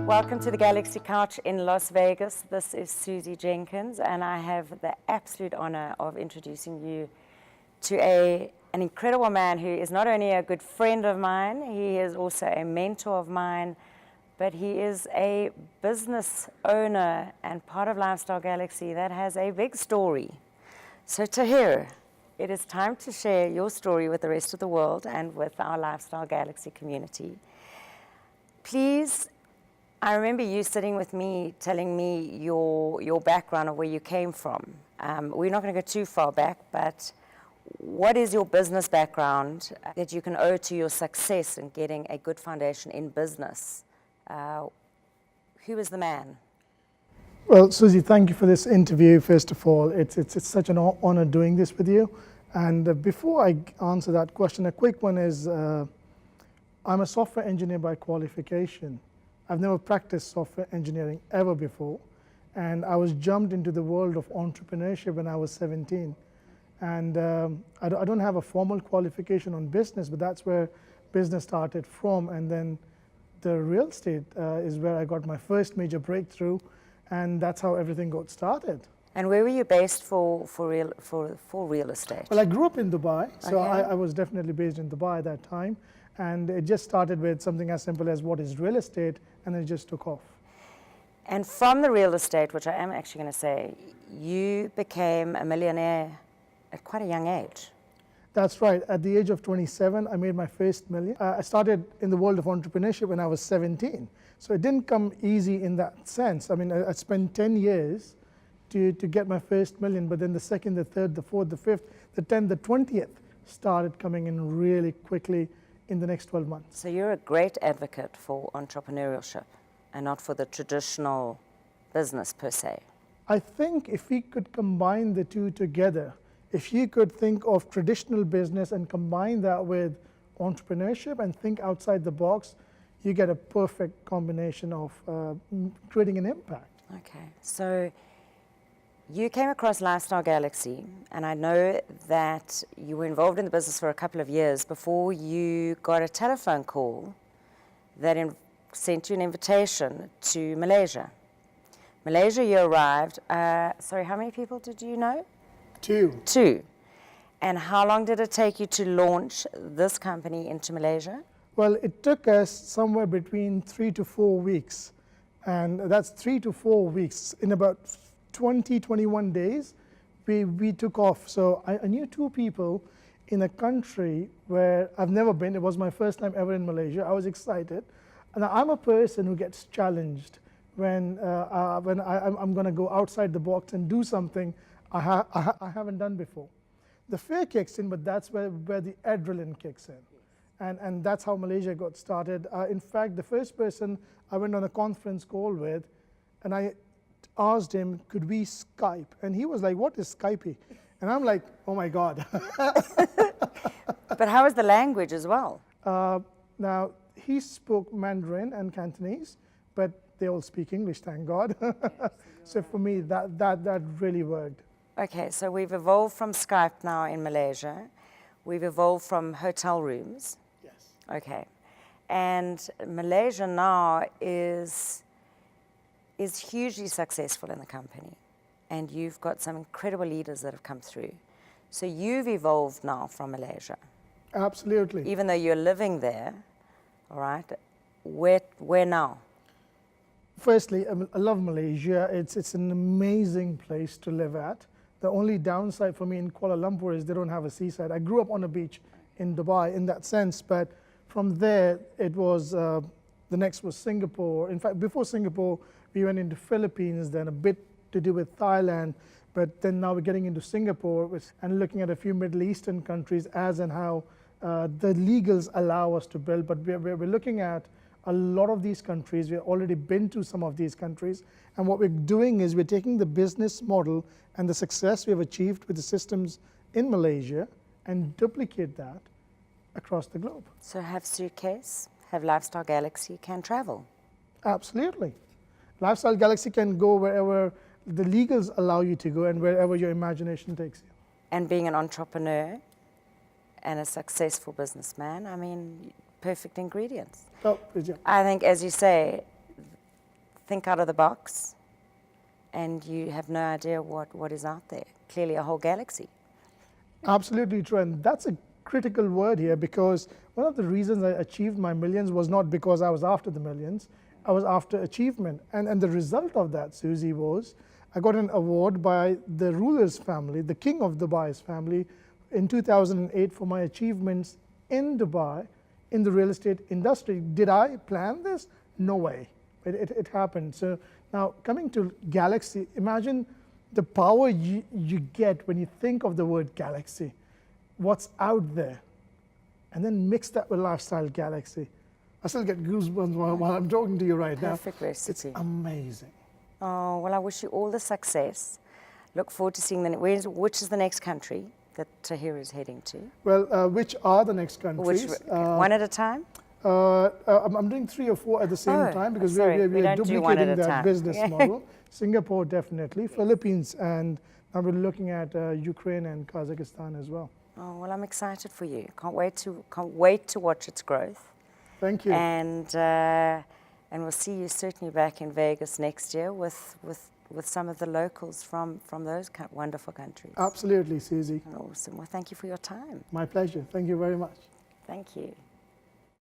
Welcome to the Galaxy Couch in Las Vegas. This is Susie Jenkins, and I have the absolute honor of introducing you to an incredible man who is not only a good friend of mine, he is also a mentor of mine, but he is a business owner and part of Lifestyle Galaxy that has a big story. So Tahir, it is time to share your story with the rest of the world and with our Lifestyle Galaxy community. Please, I remember you sitting with me, telling me your background of where you came from. We're not going to go too far back, but what is your business background that you can owe to your success in getting a good foundation in business? Who is the man? Well, Susie, thank you for this interview, first of all. It's such an honor doing this with you. And before I answer that question, a quick one is, I'm a software engineer by qualification. I've never practiced software engineering ever before. And I was jumped into the world of entrepreneurship when I was 17. And I don't have a formal qualification on business, but that's where business started from. And then the real estate is where I got my first major breakthrough, and that's how everything got started. And where were you based for real estate? Well, I grew up in Dubai, so Okay. I was definitely based in Dubai at that time. And it just started with something as simple as what is real estate, and it just took off. And from the real estate, which I am actually going to say, you became a millionaire at quite a young age. That's right. At the age of 27, I made my first million. I started in the world of entrepreneurship when I was 17. So it didn't come easy in that sense. I mean, I spent 10 years to get my first million, but then the second, the third, the fourth, the fifth, the 10th, the 20th started coming in really quickly in the next 12 months. So you're a great advocate for entrepreneurship and not for the traditional business per se. I think if we could combine the two together, if you could think of traditional business and combine that with entrepreneurship and think outside the box, you get a perfect combination of creating an impact. Okay, so you came across Lifestyle Galaxy, and I know that you were involved in the business for a couple of years before you got a telephone call that sent you an invitation to Malaysia. Malaysia, you arrived. Sorry, how many people did you know? Two. And how long did it take you to launch this company into Malaysia? Well, it took us somewhere between 3 to 4 weeks. And that's 3 to 4 weeks. In about 20, 21 days, we took off. So I knew two people in a country where I've never been. It was my first time ever in Malaysia. I was excited. And I'm a person who gets challenged when I'm going to go outside the box and do something I haven't done before. The fear kicks in, but that's where the adrenaline kicks in. And that's how Malaysia got started. In fact, the first person I went on a conference call with, and I asked him, could we Skype? And he was like, what is Skype? And I'm like, oh my God. But how is the language as well? Now, he spoke Mandarin and Cantonese, but they all speak English, thank God. So for me, that really worked. Okay, so we've evolved from Skype now in Malaysia. We've evolved from hotel rooms. Yes. Okay. And Malaysia now is hugely successful in the company. And you've got some incredible leaders that have come through. So you've evolved now from Malaysia. Absolutely. Even though you're living there, all right, where now? Firstly, I love Malaysia. It's an amazing place to live at. The only downside for me in Kuala Lumpur is they don't have a seaside. I grew up on a beach in Dubai in that sense, but from there it was, the next was Singapore. In fact, before Singapore, we went into Philippines, then a bit to do with Thailand, but then now we're getting into Singapore and looking at a few Middle Eastern countries as and how the legals allow us to build. But we're looking at a lot of these countries. We've already been to some of these countries. And what we're doing is we're taking the business model and the success we have achieved with the systems in Malaysia and duplicate that across the globe. So have Suitcase, have Lifestyle Galaxy, can travel. Absolutely. Lifestyle Galaxy can go wherever the legals allow you to go and wherever your imagination takes you. And being an entrepreneur and a successful businessman, I mean, perfect ingredients. Oh, yeah. I think, as you say, think out of the box and you have no idea what is out there. Clearly a whole galaxy. Absolutely true, and that's a critical word here, because one of the reasons I achieved my millions was not because I was after the millions, I was after achievement. And the result of that, Susie, was I got an award by the ruler's family, the king of Dubai's family, in 2008 for my achievements in Dubai in the real estate industry. Did I plan this? No way. It happened. So now coming to galaxy, imagine the power you get when you think of the word galaxy, what's out there, and then mix that with lifestyle galaxy. I still get goosebumps while I'm talking to you right now. Perfect recipe. It's amazing. Oh, well, I wish you all the success. Look forward to seeing which is the next country that Tahir is heading to. Well, which are the next countries? One at a time? I'm doing 3 or 4 at the same time, because we're duplicating that business model. Singapore, definitely. Philippines, and now we're looking at Ukraine and Kazakhstan as well. Oh, well, I'm excited for you. Can't wait to watch its growth. Thank you. And we'll see you certainly back in Vegas next year with some of the locals from those wonderful countries. Absolutely, Susie. Awesome. Well, thank you for your time. My pleasure. Thank you very much. Thank you.